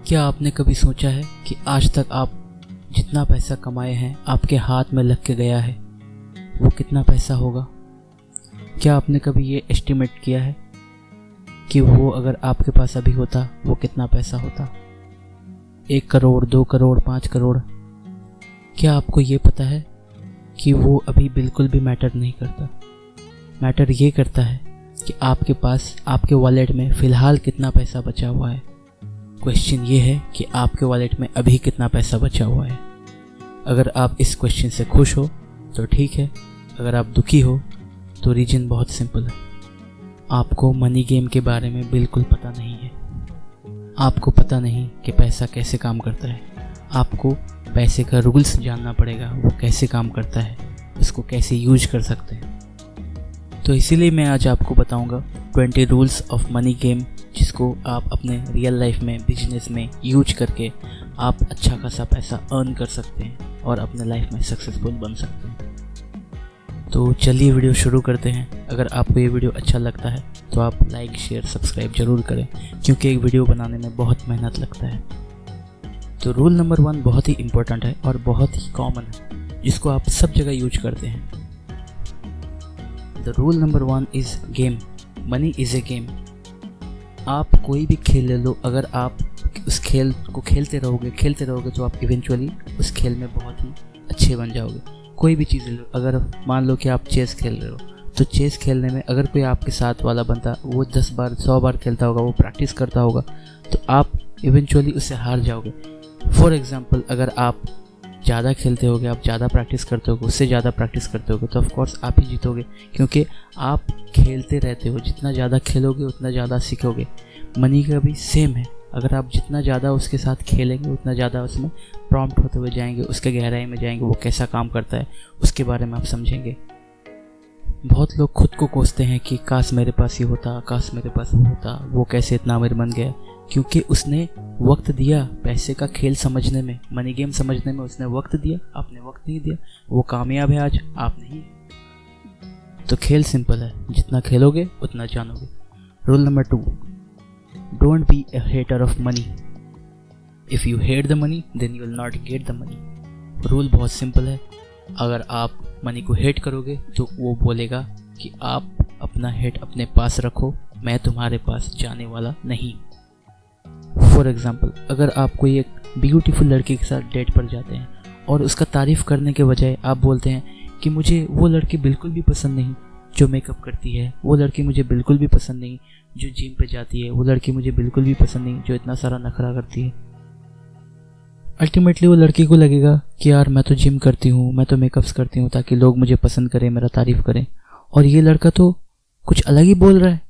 क्या आपने कभी सोचा है कि आज तक आप जितना पैसा कमाए हैं आपके हाथ में लग के गया है वो कितना पैसा होगा? क्या आपने कभी ये एस्टिमेट किया है कि वो अगर आपके पास अभी होता वो कितना पैसा होता? 1 करोड़, 2 करोड़, 5 करोड़? क्या आपको ये पता है कि वो अभी बिल्कुल भी मैटर नहीं करता? मैटर ये करता है कि आपके पास आपके वॉलेट में फ़िलहाल कितना पैसा बचा हुआ है। क्वेश्चन ये है कि आपके वॉलेट में अभी कितना पैसा बचा हुआ है। अगर आप इस क्वेश्चन से खुश हो तो ठीक है, अगर आप दुखी हो तो रीज़न बहुत सिंपल है। आपको मनी गेम के बारे में बिल्कुल पता नहीं है। आपको पता नहीं कि पैसा कैसे काम करता है। आपको पैसे का रूल्स जानना पड़ेगा, वो कैसे काम करता है, उसको कैसे यूज कर सकते हैं। तो इसीलिए मैं आज आपको बताऊंगा 20 रूल्स ऑफ मनी गेम, जिसको आप अपने रियल लाइफ में, बिजनेस में यूज करके आप अच्छा खासा पैसा अर्न कर सकते हैं और अपने लाइफ में सक्सेसफुल बन सकते हैं। तो चलिए वीडियो शुरू करते हैं। अगर आपको ये वीडियो अच्छा लगता है तो आप लाइक, शेयर, सब्सक्राइब जरूर करें, क्योंकि एक वीडियो बनाने में बहुत मेहनत लगता है। तो रूल नंबर 1 बहुत ही इम्पोर्टेंट है और बहुत ही कॉमन है, जिसको आप सब जगह यूज करते हैं। The rule number 1 is game. Money is a game. आप कोई भी खेल ले लो, अगर आप उस खेल को खेलते रहोगे तो आप इवेंचुअली उस खेल में बहुत ही अच्छे बन जाओगे। कोई भी चीज़ ले लो, अगर मान लो कि आप चेस खेल रहे हो तो चेस खेलने में अगर कोई आपके साथ वाला बंदा वो 10 बार 100 बार खेलता होगा, वो प्रैक्टिस करता होगा, तो आप इवेंचुअली उससे हार जाओगे। फॉर एग्ज़ाम्पल, अगर आप ज़्यादा खेलते होगे, आप ज़्यादा प्रैक्टिस करते होगे, उससे ज़्यादा प्रैक्टिस करते होगे, तो ऑफकोर्स आप ही जीतोगे, क्योंकि आप खेलते रहते हो। जितना ज़्यादा खेलोगे उतना ज़्यादा सीखोगे। मनी का भी सेम है। अगर आप जितना ज़्यादा उसके साथ खेलेंगे उतना ज़्यादा उसमें प्रॉम्प्ट होते हुए जाएंगे, उसके गहराई में जाएंगे, वो कैसा काम करता है उसके बारे में आप समझेंगे। बहुत लोग खुद को कोसते हैं कि काश मेरे पास ये होता, काश मेरे पास वो होता, वो कैसे इतना अमीर बन गया, क्योंकि उसने वक्त दिया पैसे का खेल समझने में, मनी गेम समझने में उसने वक्त दिया, आपने वक्त नहीं दिया। वो कामयाब है आज, आप नहीं। तो खेल सिंपल है, जितना खेलोगे उतना जानोगे। Rule number 2, don't be a hater of money. If you hate the money, then you will not get the money. Rule बहुत सिंपल है। अगर आप मनी को हेट करोगे तो वो बोलेगा कि आप अपना हेट अपने पास रखो, मैं तुम्हारे पास जाने वाला नहीं। फॉर एग्ज़ाम्पल, अगर आप कोई एक ब्यूटीफुल लड़की के साथ डेट पर जाते हैं और उसका तारीफ़ करने के बजाय आप बोलते हैं कि मुझे वो लड़की बिल्कुल भी पसंद नहीं जो मेकअप करती है, वो लड़की मुझे बिल्कुल भी पसंद नहीं जो जिम पे जाती है, वो लड़की मुझे बिल्कुल भी पसंद नहीं जो इतना सारा नखरा करती है। अल्टीमेटली वो लड़की को लगेगा कि यार मैं तो जिम करती हूँ, मैं तो मेकअप्स करती हूँ ताकि लोग मुझे पसंद करें, मेरा तारीफ़ करें, और ये लड़का तो कुछ अलग ही बोल रहा है।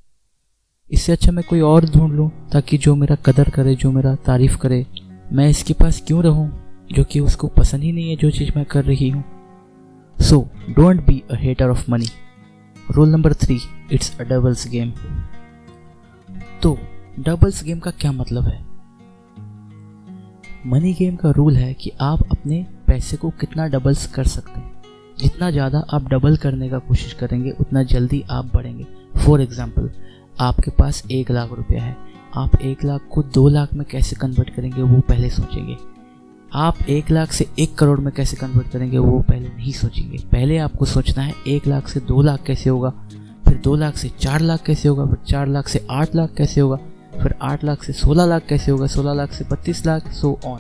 इससे अच्छा मैं कोई और ढूंढ लूँ ताकि जो मेरा कदर करे, जो मेरा तारीफ़ करे। मैं इसके पास क्यों रहूँ जो कि उसको पसंद ही नहीं है जो चीज़ मैं कर रही हूँ। So don't be a hater of money. Rule number 3, it's a doubles game. तो डबल्स गेम का क्या मतलब है? मनी गेम का रूल है कि आप अपने पैसे को कितना डबल्स कर सकते हैं। जितना ज़्यादा आप डबल करने का कोशिश करेंगे उतना जल्दी आप बढ़ेंगे। फॉर एग्ज़ाम्पल, आपके पास 1 लाख रुपया है, आप 1 लाख को 2 लाख में कैसे कन्वर्ट करेंगे वो पहले सोचेंगे। आप 1 लाख से 1 करोड़ में कैसे कन्वर्ट करेंगे वो पहले नहीं सोचेंगे। पहले आपको सोचना है 1 लाख से 2 लाख कैसे होगा, फिर 2 लाख से 4 लाख कैसे होगा, फिर 4 लाख से 8 लाख कैसे होगा, फिर 8 लाख से 16 लाख कैसे होगा, 16 लाख से 32 लाख, सो ऑन।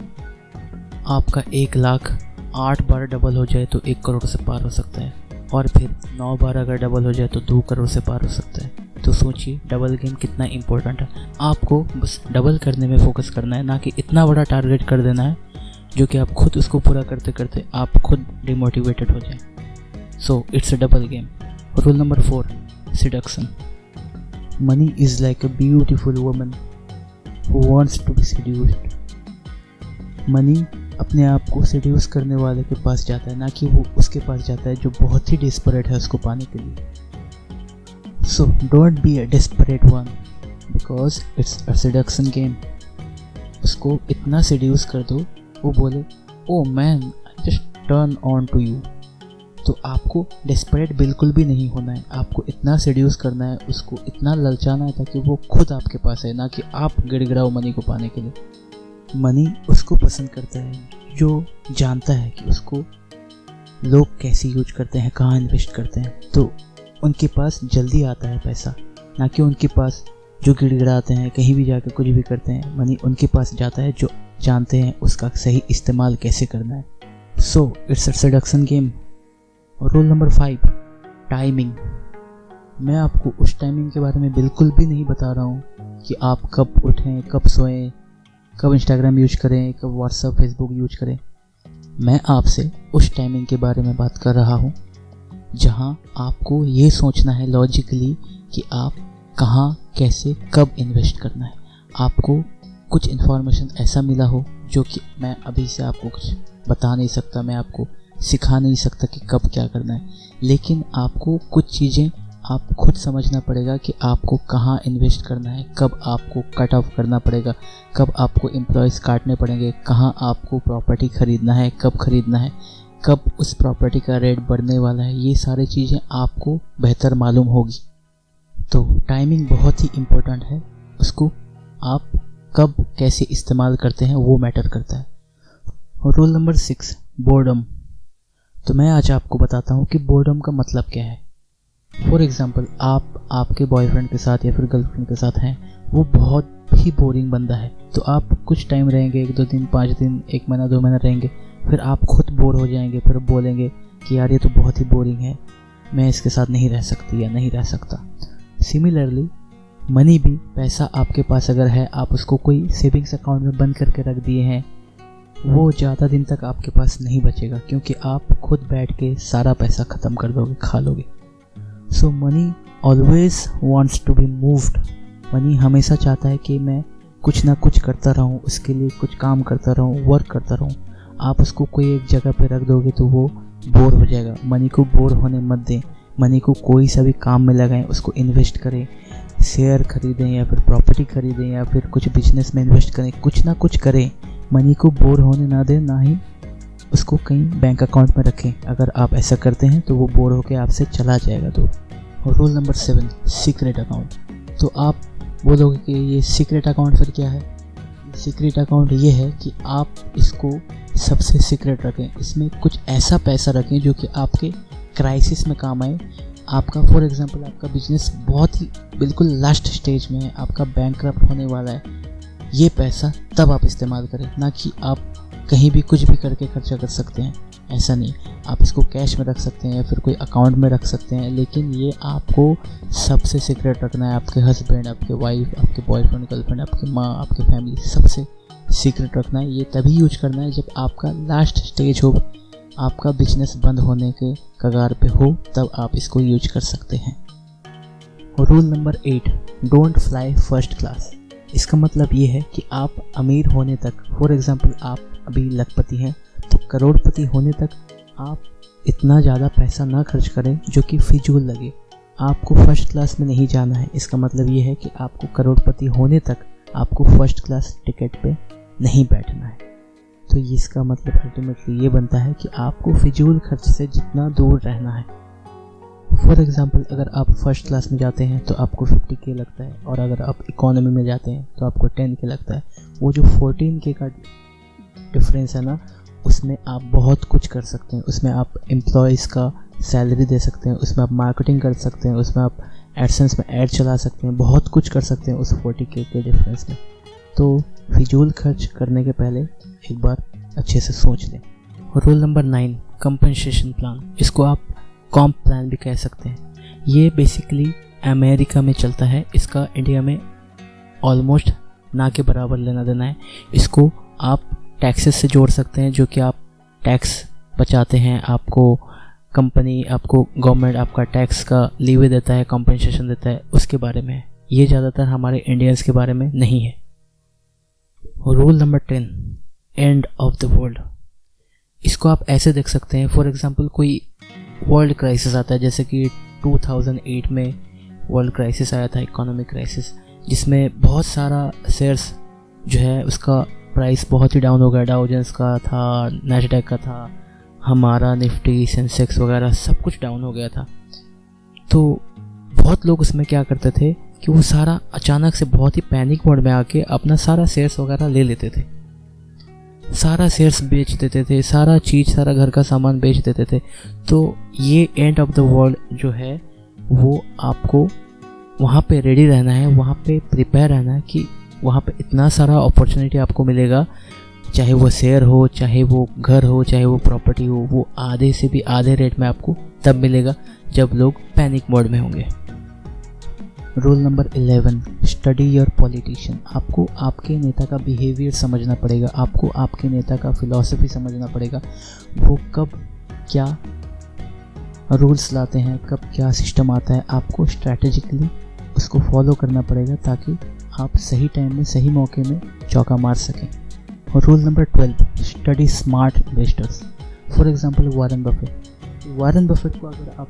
आपका 1 लाख 8 बार डबल हो जाए तो 1 करोड़ से पार हो सकता है, और फिर 9 बार अगर डबल हो जाए तो 2 करोड़ से पार हो सकता है। तो सोचिए डबल गेम कितना इंपॉर्टेंट है। आपको बस डबल करने में फोकस करना है, ना कि इतना बड़ा टारगेट कर देना है जो कि आप खुद उसको पूरा करते करते आप खुद डिमोटिवेटेड हो जाएं। So it's a double game. Rule number 4, seduction. Money is like a beautiful woman who wants to be seduced. Money अपने आप को seduce करने वाले के पास जाता है, ना कि वो उसके पास जाता है जो बहुत ही desperate है उसको पाने के लिए। So don't be a desperate one because it's a seduction game. उसको इतना seduce कर दो वो बोले, oh man, I just turn on to you. तो आपको डेस्परेट बिल्कुल भी नहीं होना है। आपको इतना सेड्यूस करना है, उसको इतना ललचाना है ताकि वो खुद आपके पास है, ना कि आप गिड़गिड़ाओ मनी को पाने के लिए। मनी उसको पसंद करता है जो जानता है कि उसको लोग कैसे यूज करते हैं, कहाँ इन्वेस्ट करते हैं। तो उनके पास जल्दी आता है पैसा, ना कि उनके पास जो गिड़गिड़ाते हैं, कहीं भी जाकर कुछ भी करते हैं। मनी उनके पास जाता है जो जानते हैं उसका सही इस्तेमाल कैसे करना है। So it's a seduction game. Rule number 5, timing. मैं आपको उस टाइमिंग के बारे में बिल्कुल भी नहीं बता रहा हूँ कि आप कब उठें, कब सोएं, कब इंस्टाग्राम यूज करें, कब व्हाट्सएप फेसबुक यूज करें। मैं आपसे उस टाइमिंग के बारे में बात कर रहा हूँ जहाँ आपको ये सोचना है लॉजिकली कि आप कहाँ, कैसे, कब इन्वेस्ट करना है। आपको कुछ इन्फॉर्मेशन ऐसा मिला हो जो कि मैं अभी से आपको कुछ बता नहीं सकता, मैं आपको सिखा नहीं सकता कि कब क्या करना है, लेकिन आपको कुछ चीज़ें आप खुद समझना पड़ेगा कि आपको कहाँ इन्वेस्ट करना है, कब आपको कट ऑफ करना पड़ेगा, कब आपको एम्प्लॉयज़ काटने पड़ेंगे, कहाँ आपको प्रॉपर्टी ख़रीदना है, कब ख़रीदना है, कब उस प्रॉपर्टी का रेट बढ़ने वाला है। ये सारी चीज़ें आपको बेहतर मालूम होगी। तो टाइमिंग बहुत ही इम्पोर्टेंट है, उसको आप कब कैसे इस्तेमाल करते हैं वो मैटर करता है। Rule number 6, boredom. तो मैं आज आपको बताता हूँ कि बोर्डम का मतलब क्या है। फॉर एग्ज़ाम्पल, आप आपके बॉयफ्रेंड के साथ या फिर गर्लफ्रेंड के साथ हैं, वो बहुत ही बोरिंग बंदा है। तो आप कुछ टाइम रहेंगे, 1-2 दिन, 5 दिन, 1 महीना, 2 महीना रहेंगे, फिर आप खुद बोर हो जाएंगे, फिर बोलेंगे कि यार ये तो बहुत ही बोरिंग है, मैं इसके साथ नहीं रह सकती या नहीं रह सकता। सिमिलरली मनी भी, पैसा आपके पास अगर है, आप उसको कोई सेविंग्स अकाउंट में बंद करके रख दिए हैं, वो ज़्यादा दिन तक आपके पास नहीं बचेगा, क्योंकि आप खुद बैठ के सारा पैसा ख़त्म कर दोगे, खा लोगे। So money always wants to be moved. Money हमेशा चाहता है कि मैं कुछ ना कुछ करता रहूं, उसके लिए कुछ काम करता रहूं, वर्क करता रहूं। आप उसको कोई एक जगह पे रख दोगे तो वो बोर हो जाएगा। मनी को बोर होने मत दें। मनी को कोई सा भी काम में लगाएं, उसको इन्वेस्ट करें, शेयर खरीदें या फिर प्रॉपर्टी खरीदें या फिर कुछ बिजनेस में इन्वेस्ट करें, कुछ ना कुछ करें। मनी को बोर होने ना दें, ना ही उसको कहीं बैंक अकाउंट में रखें। अगर आप ऐसा करते हैं तो वो बोर होकर आपसे चला जाएगा दूर। और रूल नंबर 7, सीक्रेट अकाउंट। तो आप बोलोगे कि ये सीक्रेट अकाउंट फिर क्या है? सीक्रेट अकाउंट ये है कि आप इसको सबसे सीक्रेट रखें, इसमें कुछ ऐसा पैसा रखें जो कि आपके क्राइसिस में काम आए। आपका फॉर एग्जांपल आपका बिजनेस बहुत ही बिल्कुल लास्ट स्टेज में है, आपका बैंकक्रप्ट होने वाला है, ये पैसा तब आप इस्तेमाल करें, ना कि आप कहीं भी कुछ भी करके खर्चा कर सकते हैं। ऐसा नहीं, आप इसको कैश में रख सकते हैं या फिर कोई अकाउंट में रख सकते हैं, लेकिन ये आपको सबसे सीक्रेट रखना है। आपके हस्बैंड, आपके वाइफ, आपके बॉयफ्रेंड, गर्लफ्रेंड, आपकी माँ, आपके फैमिली, सबसे सीक्रेट रखना है। ये तभी यूज करना है जब आपका लास्ट स्टेज हो, आपका बिजनेस बंद होने के कगार पे हो, तब आप इसको यूज कर सकते हैं। Rule number 8, don't fly first class. इसका मतलब ये है कि आप अमीर होने तक, फॉर एग्जांपल आप अभी लखपति हैं, तो करोड़पति होने तक आप इतना ज़्यादा पैसा ना खर्च करें जो कि फिजूल लगे। आपको फर्स्ट क्लास में नहीं जाना है। इसका मतलब ये है कि आपको करोड़पति होने तक आपको फर्स्ट क्लास टिकट पे नहीं बैठना है। तो इसका मतलब अल्टीमेटली ये बनता है कि आपको फिजूल खर्च से जितना दूर रहना है। फॉर एग्जांपल, अगर आप फर्स्ट क्लास में जाते हैं तो आपको 50K लगता है, और अगर आप इकोनॉमी में जाते हैं तो आपको 10K लगता है। वो जो 14K का डिफरेंस है ना, उसमें आप बहुत कुछ कर सकते हैं। उसमें आप एम्प्लॉयज़ का सैलरी दे सकते हैं, उसमें आप मार्केटिंग कर सकते हैं, उसमें आप एडसेंस में ऐड चला सकते हैं, बहुत कुछ कर सकते हैं उस 40K के डिफरेंस में। तो फिजूल खर्च करने के पहले एक बार अच्छे से सोच लें। Rule number 9, compensation plan. इसको आप कॉम्प प्लान भी कह सकते हैं। ये बेसिकली अमेरिका में चलता है, इसका इंडिया में ऑलमोस्ट ना के बराबर लेना देना है। इसको आप टैक्सेस से जोड़ सकते हैं, जो कि आप टैक्स बचाते हैं, आपको कंपनी, आपको गवर्नमेंट आपका टैक्स का लीवे देता है, कंपनसेशन देता है, उसके बारे में है। ये ज़्यादातर हमारे इंडियंस के बारे में नहीं है। Rule number 10, end of the world. इसको आप ऐसे देख सकते हैं, फॉर एग्जांपल कोई वर्ल्ड क्राइसिस आता है, जैसे कि 2008 में वर्ल्ड क्राइसिस आया था, इकोनॉमिक क्राइसिस, जिसमें बहुत सारा शेयर्स जो है उसका प्राइस बहुत ही डाउन हो गया। डाउ जोन्स का था, नैस्डैक का था, हमारा निफ्टी, सेंसेक्स वगैरह सब कुछ डाउन हो गया था। तो बहुत लोग उसमें क्या करते थे कि वो सारा अचानक से बहुत ही पैनिक मोड में आके अपना सारा शेयर्स वगैरह ले लेते थे। सारा शेयर्स बेच देते थे, सारा चीज़, सारा घर का सामान बेच देते थे। तो ये एंड ऑफ द वर्ल्ड जो है वो आपको वहाँ पे रेडी रहना है, वहाँ पे प्रिपेयर रहना है कि वहाँ पे इतना सारा अपॉर्चुनिटी आपको मिलेगा, चाहे वो शेयर हो, चाहे वो घर हो, चाहे वो प्रॉपर्टी हो, वो आधे से भी आधे रेट में आपको तब मिलेगा जब लोग पैनिक मोड में होंगे। Rule number 11, study your politician. आपको आपके नेता का बिहेवियर समझना पड़ेगा, आपको आपके नेता का फिलॉसफी समझना पड़ेगा, वो कब क्या रूल्स लाते हैं, कब क्या सिस्टम आता है, आपको स्ट्रैटेजिकली उसको फॉलो करना पड़ेगा ताकि आप सही टाइम में सही मौके में चौका मार सकें। और rule number 12, study smart investors. For example Warren Buffett को अगर आप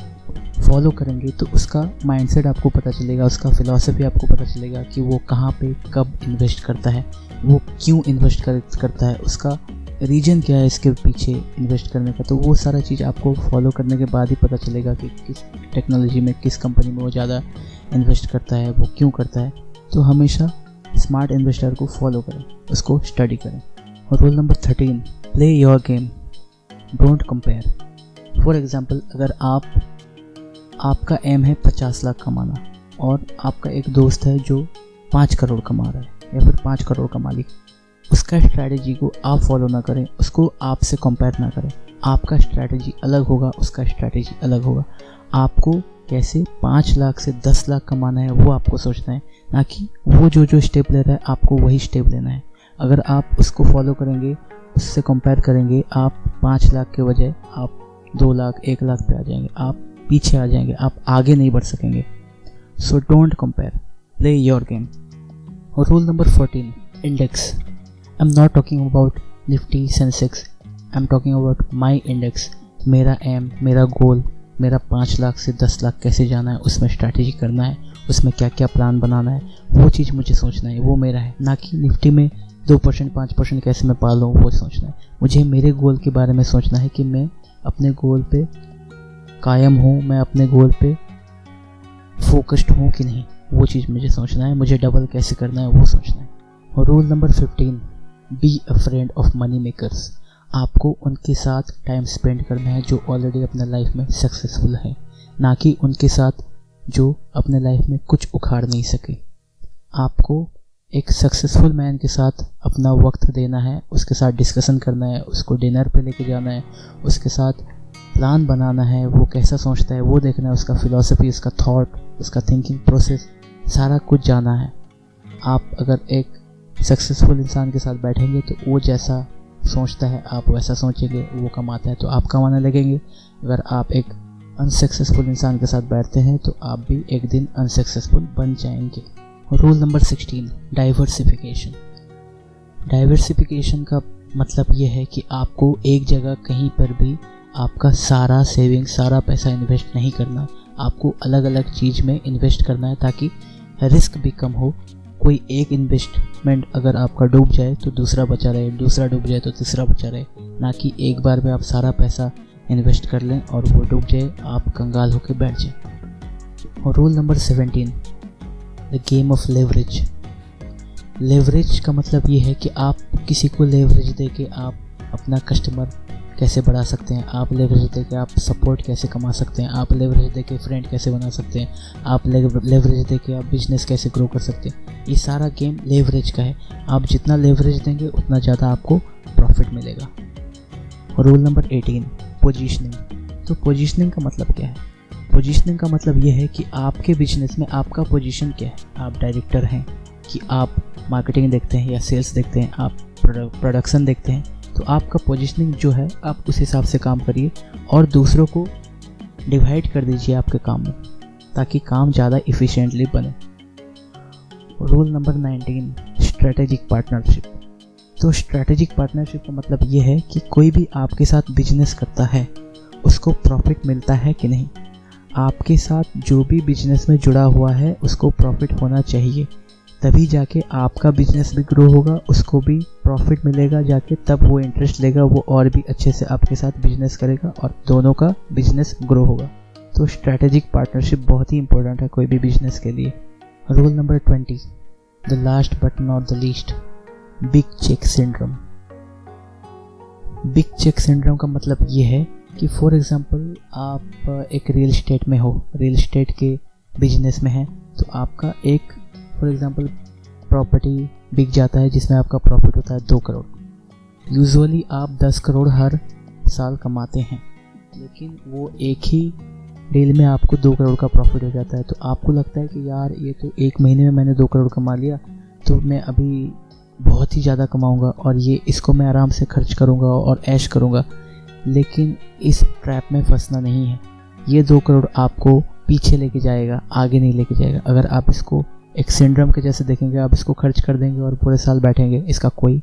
फॉलो करेंगे तो उसका माइंडसेट आपको पता चलेगा, उसका फिलॉसफी आपको पता चलेगा कि वो कहाँ पे कब इन्वेस्ट करता है, वो क्यों इन्वेस्ट करता है, उसका रीजन क्या है इसके पीछे इन्वेस्ट करने का। तो वो सारा चीज़ आपको फॉलो करने के बाद ही पता चलेगा कि किस टेक्नोलॉजी में, किस कंपनी में वो ज़्यादा इन्वेस्ट करता है, वो क्यों करता है। तो हमेशा स्मार्ट इन्वेस्टर को फॉलो करें, उसको स्टडी करें। और rule number 13, play your game, don't compare. For example अगर आपका एम है 50 लाख कमाना और आपका एक दोस्त है जो 5 करोड़ कमा रहा है या फिर 5 करोड़ का मालिक, उसका स्ट्रैटेजी को आप फॉलो ना करें, उसको आपसे कंपेयर ना करें। आपका स्ट्रैटेजी अलग होगा, उसका स्ट्रैटेजी अलग होगा। आपको कैसे 5 लाख से 10 लाख कमाना है वो आपको सोचना है, ना कि वो जो स्टेप ले रहा है आपको वही स्टेप लेना है। अगर आप उसको फॉलो करेंगे, उससे कंपेयर करेंगे, आप 5 लाख के बजाय आप 2 लाख 1 लाख पे आ जाएंगे, आप पीछे आ जाएंगे, आप आगे नहीं बढ़ सकेंगे। So don't compare, play your game. और rule number 14, index. I am not talking about Nifty Sensex, I am talking about my index. मेरा एम, मेरा गोल, मेरा 5 लाख से 10 लाख कैसे जाना है, उसमें स्ट्रैटेजी करना है, उसमें क्या क्या प्लान बनाना है, वो चीज़ मुझे सोचना है, वो मेरा है। ना कि निफ्टी में 2% 5% कैसे मैं पा लूँ वो सोचना है। मुझे मेरे गोल के बारे में सोचना है कि मैं अपने गोल पे कायम हूँ, मैं अपने गोल पे फोकस्ड हूँ कि नहीं, वो चीज़ मुझे सोचना है। मुझे डबल कैसे करना है वो सोचना है। और rule number 15, be a friend of money makers. आपको उनके साथ टाइम स्पेंड करना है जो ऑलरेडी अपने लाइफ में सक्सेसफुल है, ना कि उनके साथ जो अपने लाइफ में कुछ उखाड़ नहीं सके। आपको एक सक्सेसफुल मैन के साथ अपना वक्त देना है, उसके साथ डिस्कशन करना है, उसको डिनर पे लेके जाना है, उसके साथ प्लान बनाना है, वो कैसा सोचता है वो देखना है, उसका फिलॉसफी, उसका थॉट, उसका थिंकिंग प्रोसेस, सारा कुछ जाना है। आप अगर एक सक्सेसफुल इंसान के साथ बैठेंगे तो वो जैसा सोचता है आप वैसा सोचेंगे, वो कमाता है तो आप कमाने लगेंगे। अगर आप एक अनसक्सेसफुल इंसान के साथ बैठते हैं तो आप भी एक दिन अनसक्सेसफुल बन जाएंगे। Rule number 16, diversification. डाइवर्सिफिकेशन का मतलब ये है कि आपको एक जगह कहीं पर भी आपका सारा सेविंग, सारा पैसा इन्वेस्ट नहीं करना, आपको अलग अलग चीज़ में इन्वेस्ट करना है ताकि रिस्क भी कम हो। कोई एक इन्वेस्टमेंट अगर आपका डूब जाए तो दूसरा बचा रहे, दूसरा डूब जाए तो तीसरा बचा रहे, ना कि एक बार में आप सारा पैसा इन्वेस्ट कर लें और वो डूब जाए, आप कंगाल होकर बैठ जाए। और rule number 17, the game of leverage. Leverage का मतलब ये है कि आप किसी को लेवरेज दे के आप अपना कस्टमर कैसे बढ़ा सकते हैं, आप लेवरेज दे के आप सपोर्ट कैसे कमा सकते हैं, आप लेवरेज दे के फ्रेंड कैसे बना सकते हैं, आप लेवरेज दे के आप बिजनेस कैसे ग्रो कर सकते हैं। ये सारा गेम लेवरेज का है। आप जितना लेवरेज देंगे उतना ज़्यादा आपको प्रॉफिट मिलेगा। Rule number 18, positioning. तो पोजीशनिंग का मतलब क्या है? पोजीशनिंग का मतलब ये है कि आपके बिजनेस में आपका पोजीशन क्या है। आप डायरेक्टर हैं कि आप मार्केटिंग देखते हैं या सेल्स देखते हैं, आप प्रोडक्शन देखते हैं, तो आपका पोजीशनिंग जो है आप उस हिसाब से काम करिए और दूसरों को डिवाइड कर दीजिए आपके काम में ताकि काम ज़्यादा इफ़िशिएंटली बने। Rule number 19, strategic partnership. तो स्ट्रेटेजिक पार्टनरशिप का मतलब ये है कि कोई भी आपके साथ बिजनेस करता है उसको प्रॉफिट मिलता है कि नहीं। आपके साथ जो भी बिजनेस में जुड़ा हुआ है उसको प्रॉफिट होना चाहिए, तभी जाके आपका बिजनेस भी ग्रो होगा, उसको भी प्रॉफिट मिलेगा जाके, तब वो इंटरेस्ट लेगा, वो और भी अच्छे से आपके साथ बिजनेस करेगा और दोनों का बिजनेस ग्रो होगा। तो स्ट्रैटेजिक पार्टनरशिप बहुत ही इंपॉर्टेंट है कोई भी बिजनेस के लिए। Rule number 20, the last but not the least, big check syndrome. Big check syndrome का मतलब ये है कि फॉर एग्ज़ाम्पल आप एक रियल इस्टेट में हो, रियल इस्टेट के बिजनेस में हैं, तो आपका एक फॉर एग्ज़ाम्पल प्रॉपर्टी बिक जाता है जिसमें आपका प्रॉफिट होता है 2 करोड़। यूजुअली आप 10 करोड़ हर साल कमाते हैं, लेकिन वो एक ही डील में आपको 2 करोड़ का प्रॉफिट हो जाता है। तो आपको लगता है कि यार ये तो 1 महीने में मैंने 2 करोड़ कमा लिया, तो मैं अभी बहुत ही ज़्यादा कमाऊंगा और ये इसको मैं आराम से खर्च करूंगा और ऐश करूंगा। लेकिन इस ट्रैप में फंसना नहीं है। ये 2 करोड़ आपको पीछे लेके जाएगा, आगे नहीं लेके जाएगा। अगर आप इसको एक सिंड्रोम के जैसे देखेंगे, आप इसको खर्च कर देंगे और पूरे साल बैठेंगे, इसका कोई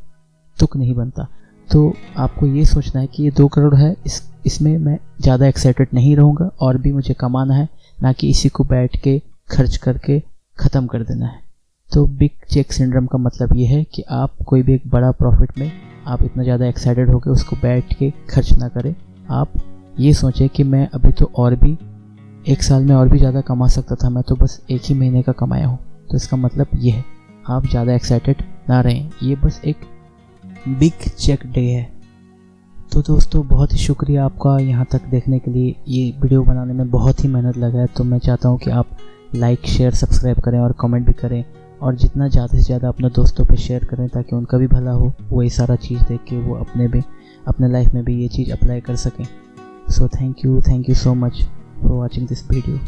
तुक नहीं बनता। तो आपको ये सोचना है कि ये 2 करोड़ है, इसमें मैं ज़्यादा एक्साइटेड नहीं रहूँगा और भी मुझे कमाना है, ना कि इसी को बैठ के खर्च करके ख़त्म कर देना है। तो बिग चेक सिंड्रोम का मतलब ये है कि आप कोई भी एक बड़ा प्रॉफिट में आप इतना ज़्यादा एक्साइटेड होकर उसको बैठ के खर्च ना करें। आप ये सोचें कि मैं अभी तो और भी 1 साल में और भी ज़्यादा कमा सकता था, मैं तो बस 1 ही महीने का कमाया हूँ। तो इसका मतलब ये है, आप ज़्यादा एक्साइटेड ना रहें, ये बस एक बिग चेक डे है। तो दोस्तों बहुत ही शुक्रिया आपका यहाँ तक देखने के लिए। ये वीडियो बनाने में बहुत ही मेहनत लगा है, तो मैं चाहता हूँ कि आप लाइक शेयर सब्सक्राइब करें और कमेंट भी करें, और जितना ज़्यादा से ज़्यादा अपने दोस्तों पे शेयर करें ताकि उनका भी भला हो, वो ये सारा चीज़ देख के वो अपने लाइफ में भी ये चीज़ अप्लाई कर सकें। So thank you so much for watching this video.